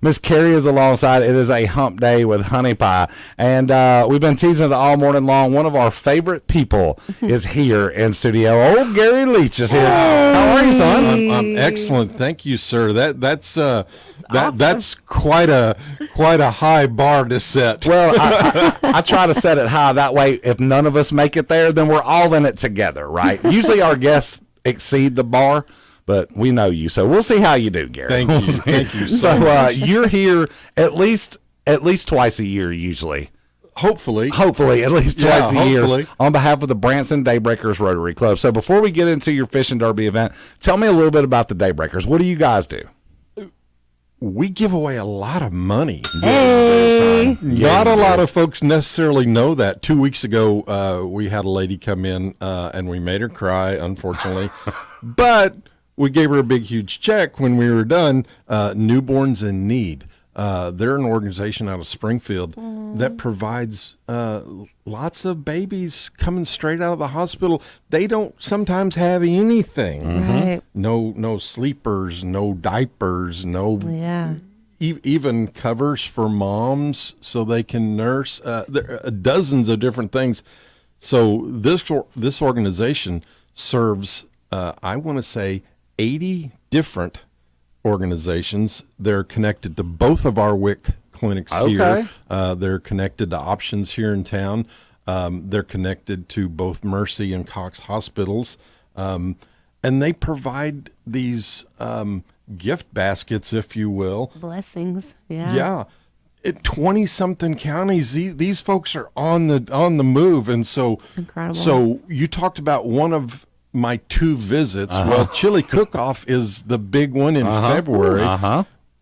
Miss Carrie is alongside. It is a hump day with honey pie. And we've been teasing it all morning long. One of our favorite people is here in studio. Old Gary Leach is here. How are you, son? I'm excellent. Thank you, sir. That's Awesome. that's quite a high bar to set. Well, I try to set it high. That way, if none of us make it there, then we're all in it together, right? Usually our guests exceed the bar. But we know you, so we'll see how you do, Gary. Thank you. Thank you So you're here at least twice a year, usually. Hopefully, at least twice a year hopefully. on behalf of the Branson Daybreakers Rotary Club. So before we get into your fishing derby event, tell me a little bit about the Daybreakers. What do you guys do? We give away a lot of money. Hey. Not a lot of folks necessarily know that. 2 weeks ago, we had a lady come in, and we made her cry, unfortunately. But we gave her a big, huge check when we were done. Newborns in Need. They're an organization out of Springfield that provides lots of babies coming straight out of the hospital. They don't sometimes have anything. Right. No sleepers, no diapers, no Yeah. even covers for moms so they can nurse. There are dozens of different things. So this organization serves, I want to say, 80 different organizations. They're connected to both of our WIC clinics here. They're connected to Options here in town. They're connected to both Mercy and Cox hospitals. And they provide these gift baskets, if you will. Blessings. Yeah. Yeah. 20-something counties, these folks are on the move. And so, It's incredible. so you talked about one of my 2 visits. Well, Chili Cook-Off is the big one in February.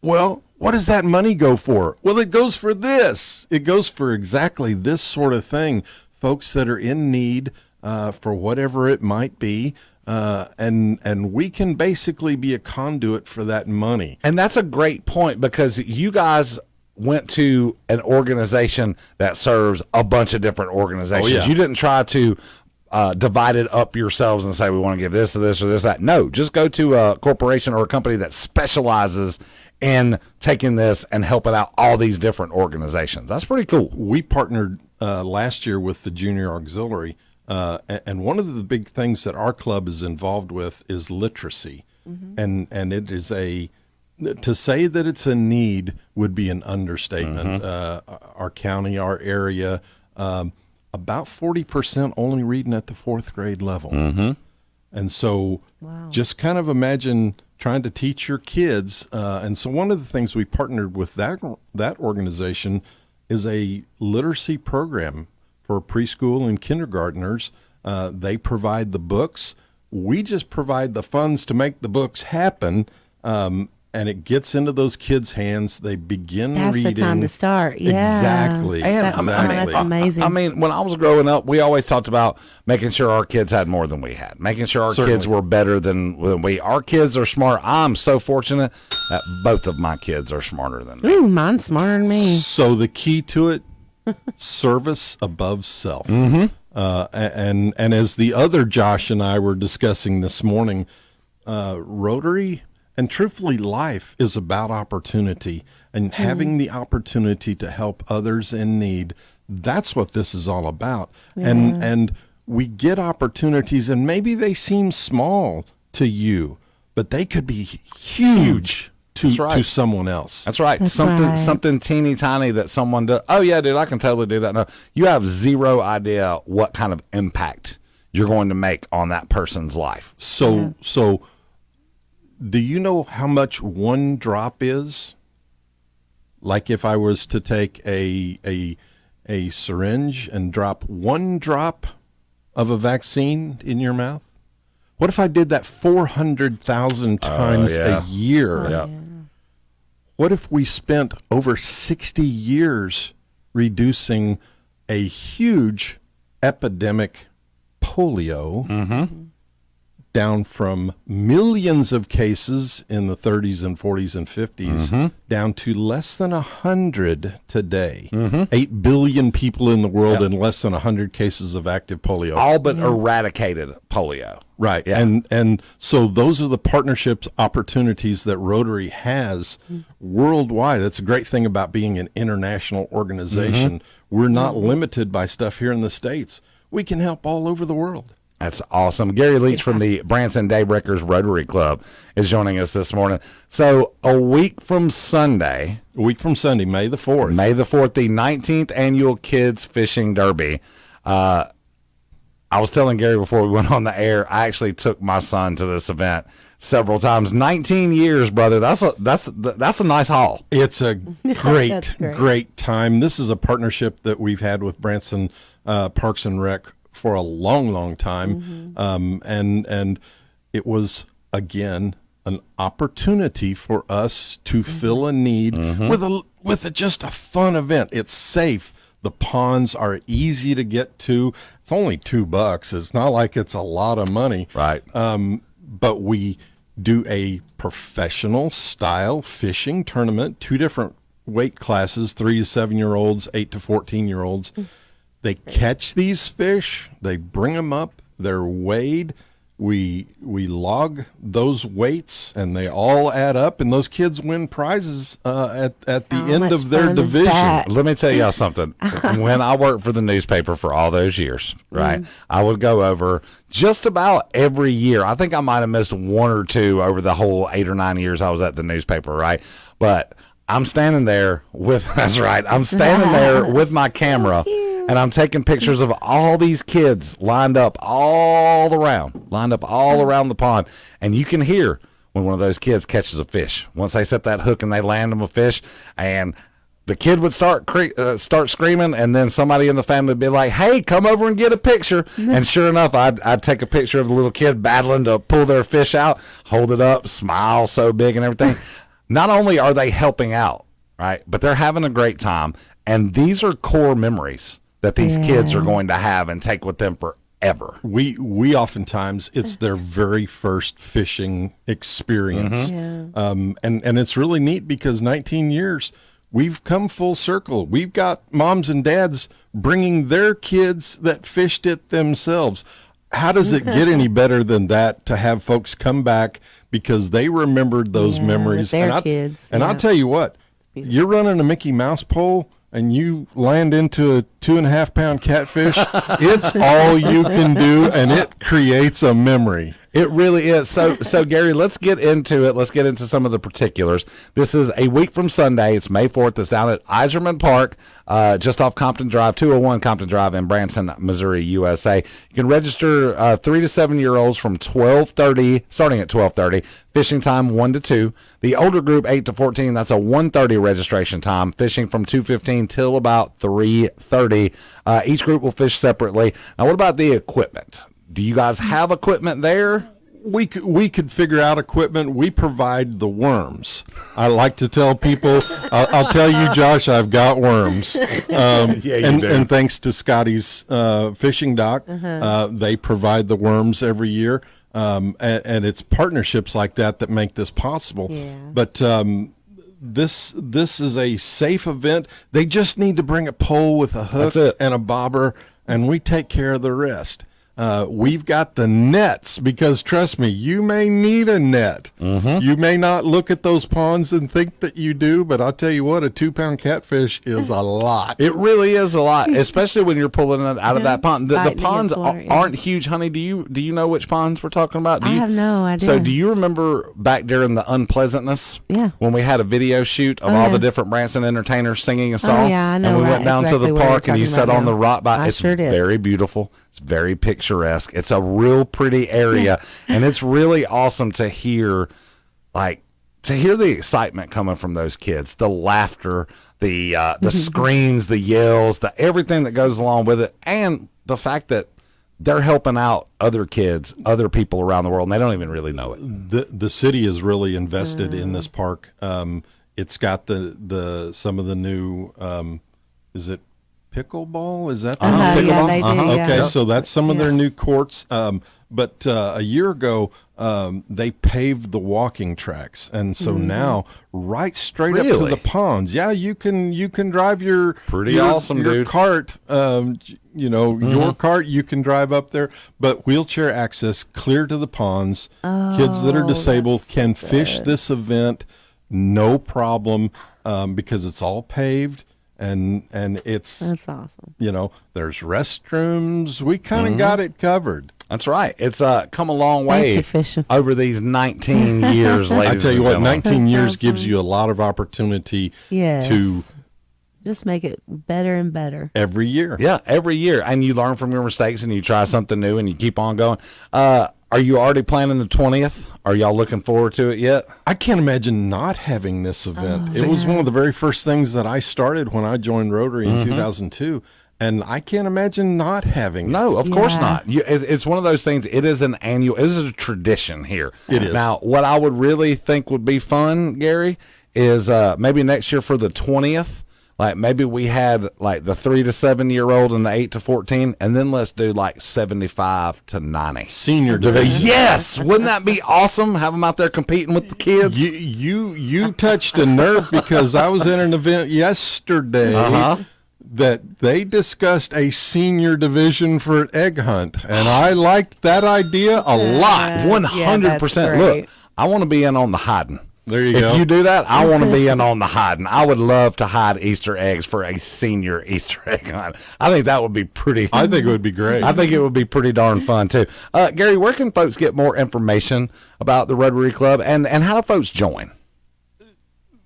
Well, what does that money go for? Well, it goes for this. It goes for exactly this sort of thing. Folks that are in need for whatever it might be. And we can basically be a conduit for that money. And that's a great point because you guys went to an organization that serves a bunch of different organizations. Oh, yeah. You didn't try to divide it up yourselves and say we want to give this to this or this that. No, just go to a corporation or a company that specializes in taking this and helping out all these different organizations. That's pretty cool. We partnered last year with the Junior Auxiliary, and one of the big things that our club is involved with is literacy. And it is to say that it's a need would be an understatement. Our county, our area, about 40% only reading at the 4th grade level. And so just kind of imagine trying to teach your kids. And so one of the things we partnered with that organization is a literacy program for preschool and kindergartners. They provide the books. We just provide the funds to make the books happen. And it gets into those kids' hands. They begin That's reading. the time to start. Yeah. Exactly. And That's amazing. I mean, when I was growing up, we always talked about making sure our kids had more than we had, making sure our Certainly. kids were better than we. Our kids are smart. I'm so fortunate that both of my kids are smarter than me. Ooh, mine's smarter than me. So the key to it, service above self. And as the other Josh and I were discussing this morning, Rotary and truthfully life is about opportunity and having the opportunity to help others in need. That's what this is all about. And we get opportunities and maybe they seem small to you, but they could be huge to someone else. That's right. That's Something teeny tiny that someone does. Oh yeah, dude, I can totally do that. No, you have zero idea what kind of impact you're going to make on that person's life. So do you know how much one drop is? Like if I was to take a syringe and drop one drop of a vaccine in your mouth? What if I did that 400,000 times a year? Yeah. What if we spent over 60 years reducing a huge epidemic polio down from millions of cases in the 30s and 40s and 50s down to less than 100 today. 8 billion people in the world and less than 100 cases of active polio. All but eradicated polio. Right. Yeah. And so those are the partnerships opportunities that Rotary has worldwide. That's a great thing about being an international organization. We're not limited by stuff here in the States. We can help all over the world. That's awesome. Gary Leach from the Branson Daybreakers Rotary Club is joining us this morning. So a week from Sunday, May the 4th. May the 4th, the 19th annual Kids Fishing Derby. I was telling Gary before we went on the air, I actually took my son to this event several times. 19 years, brother. That's a nice haul. It's a great time. This is a partnership that we've had with Branson Parks and Rec for a long time. And it was, again, an opportunity for us to fill a need with just a fun event. It's safe. The ponds are easy to get to. It's only $2. It's not like it's a lot of money. Right. But we do a professional style fishing tournament, 2 different weight classes, 3 to 7-year-olds, 8 to 14-year-olds. They catch these fish, they bring them up, they're weighed. We log those weights, and they all add up, and those kids win prizes at the end of their division. Let me tell y'all something. When I worked for the newspaper for all those years, right, I would go over just about every year. I think I might have missed 1 or 2 over the whole 8 or 9 years I was at the newspaper, right? But I'm standing there with, that's right, I'm standing there with my camera. And I'm taking pictures of all these kids lined up all around the pond. And you can hear when one of those kids catches a fish. Once they set that hook and they land them a fish, and the kid would start screaming, and then somebody in the family would be like, hey, come over and get a picture. And sure enough, I'd take a picture of the little kid battling to pull their fish out, hold it up, smile so big and everything. Not only are they helping out, right, but they're having a great time. And these are core memories that these kids are going to have and take with them forever. We oftentimes, it's their very first fishing experience. And it's really neat because 19 years, we've come full circle. We've got moms and dads bringing their kids that fished it themselves. How does it get any better than that to have folks come back because they remembered those memories? Their kids. And I'll tell you what, you're running a Mickey Mouse pole and you land into a 2.5-pound catfish, it's all you can do, and it creates a memory. It really is. So Gary, let's get into it. Let's get into some of the particulars. This is a week from Sunday. It's May 4th. It's down at Iserman Park, just off Compton Drive, 201 Compton Drive in Branson, Missouri, USA. You can register 3 to 7-year-olds from starting at 12:30. Fishing time 1 to 2. The older group 8 to 14. That's a 1:30 registration time. Fishing from 2:15 till about 3:30. Each group will fish separately. Now, what about the equipment? Do you guys have equipment there? We could figure out equipment. We provide the worms. I like to tell people, I'll tell you, Josh, I've got worms. And thanks to Scotty's fishing dock, they provide the worms every year. And it's partnerships like that make this possible. Yeah. But this is a safe event. They just need to bring a pole with a hook and a bobber, and we take care of the rest. We've got the nets because, trust me, you may need a net. You may not look at those ponds and think that you do, but I'll tell you what, a 2-pound catfish is a lot. It really is a lot, especially when you're pulling it out of that pond. The ponds aren't huge, honey. Do you know which ponds we're talking about? I have no idea. So do you remember back during the unpleasantness? Yeah. When we had a video shoot of all the different Branson entertainers singing a song? Oh, yeah, I know. And we went down to the park and you sat on the rock by. It's sure did. Very beautiful. It's very picturesque. It's a real pretty area. And it's really awesome to hear, the excitement coming from those kids, the laughter, the screams, the yells, the everything that goes along with it, and the fact that they're helping out other kids, other people around the world, and they don't even really know it. The city is really invested in this park. It's got some of the new, is it pickleball? Is that Yeah, pickleball? they do, Okay, yeah. so that's some of their new courts. But a year ago, they paved the walking tracks, and so now right straight up to Really? the ponds. Yeah, you can drive your Pretty your, awesome, your dude. cart. Your cart, you can drive up there, but wheelchair access clear to the ponds. Kids that are disabled that's can so fish good. this event, no problem, because it's all paved and it's That's awesome. there's restrooms. We kind of got it covered. That's right. It's come a long way Thanks, efficient. over these 19 years, ladies I tell you and what, gentlemen. 19 years That's gives awesome. you a lot of opportunity Yes. to Just make it better and better. every year. Yeah, every year. And you learn from your mistakes and you try something new and you keep on going. Are you already planning the 20th? Are y'all looking forward to it yet? I can't imagine not having this event. It was one of the very first things that I started when I joined Rotary in 2002, and I can't imagine not having No, of course Yeah. not. It's one of those things. It is an annual. It is a tradition here. It is. Now, what I would really think would be fun, Gary, is maybe next year for the 20th. Like maybe we had like the 3 to 7 year old and the 8 to 14, and then let's do like 75 to 90. senior division. Yes, wouldn't that be awesome? Have them out there competing with the kids. You touched a nerve because I was at an event yesterday Uh-huh. that they discussed a senior division for an egg hunt, and I liked that idea a lot. 100%. Yeah, that's Look, great. I want to be in on the hiding. There you if go. you do that, I want to be in on the hiding. I would love to hide Easter eggs for a senior Easter egg hunt. I think that would be pretty. I think it would be great. I think it would be pretty darn fun too. Gary, where can folks get more information about the Rotary Club and how do folks join?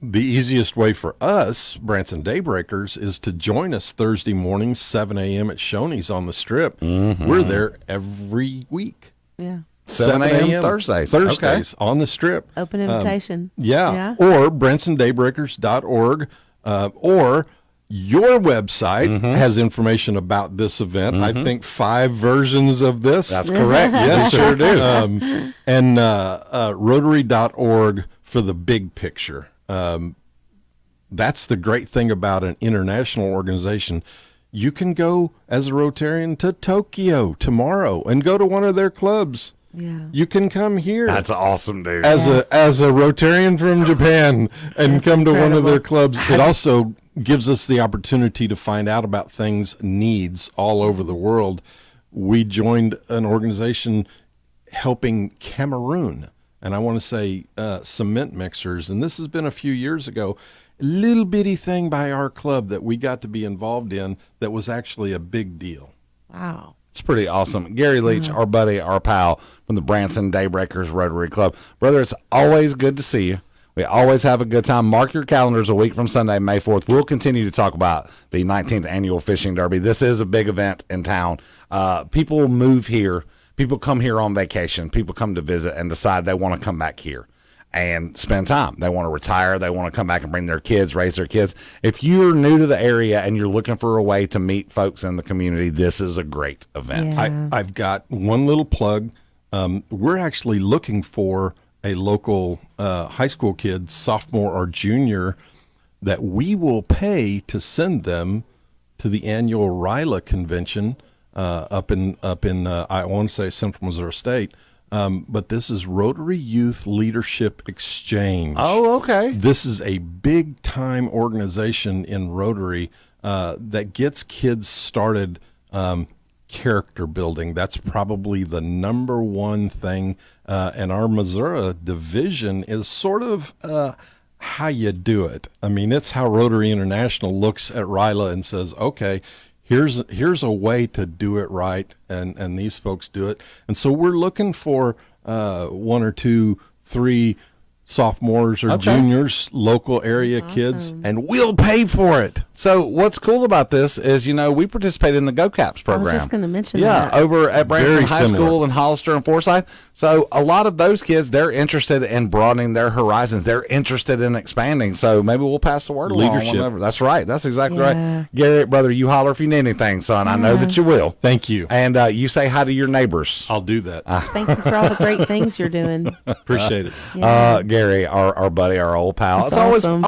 The easiest way for us, Branson Daybreakers, is to join us Thursday morning, 7 a.m. at Shoney's on the Strip. We're there every week. Yeah. 7 a.m. Thursdays. Thursdays on the Strip. Open invitation. Yeah. Or bransondaybreakers.org, or your website has information about this event. I think 5 versions of this. That's correct. Yes, We sure do. And rotary.org for the big picture. That's the great thing about an international organization. You can go as a Rotarian to Tokyo tomorrow and go to one of their clubs. Yeah. You can come here That's awesome, dude. as a Rotarian from Japan and come to one of their clubs. It also gives us the opportunity to find out about things, needs all over the world. We joined an organization helping Cameroon, and I want to say cement mixers, and this has been a few years ago. A little bitty thing by our club that we got to be involved in that was actually a big deal. Wow. It's pretty awesome. Gary Leach, our buddy, our pal from the Branson Daybreakers Rotary Club. Brother, it's always good to see you. We always have a good time. Mark your calendars a week from Sunday, May 4th. We'll continue to talk about the 19th Annual Fishing Derby. This is a big event in town. People move here. People come here on vacation. People come to visit and decide they want to come back here and spend time. They want to retire. They want to come back and bring their kids, raise their kids. If you're new to the area and you're looking for a way to meet folks in the community, this is a great event. Yeah. I've got one little plug. We're actually looking for a local high school kid, sophomore or junior, that we will pay to send them to the annual RILA convention up in I want to say Central Missouri State. But this is Rotary Youth Leadership Exchange. Oh, okay. This is a big time organization in Rotary that gets kids started character building. That's probably the number one thing. And our Missouri division is sort of how you do it. I mean, it's how Rotary International looks at RILA and says, okay, here's a way to do it right, and these folks do it. And so we're looking for 1 or 2, 3 sophomores or juniors, local area kids, and we'll pay for it. So what's cool about this is, we participate in the Go Caps I program. was just going to mention Yeah, that. over at Branson Very High similar. School in Hollister and Forsyth. So a lot of those kids, they're interested in broadening their horizons. They're interested in expanding. So maybe we'll pass the word along. Leadership. Whenever. That's right. That's exactly Yeah. right. Garrett, brother, you holler if you need anything, son. I know that you will. Thank you. And you say hi to your neighbors. I'll do that. Thank you for all the great things you're doing. Appreciate it. Yeah. Gary, our buddy, our old pal. That's it's always awesome.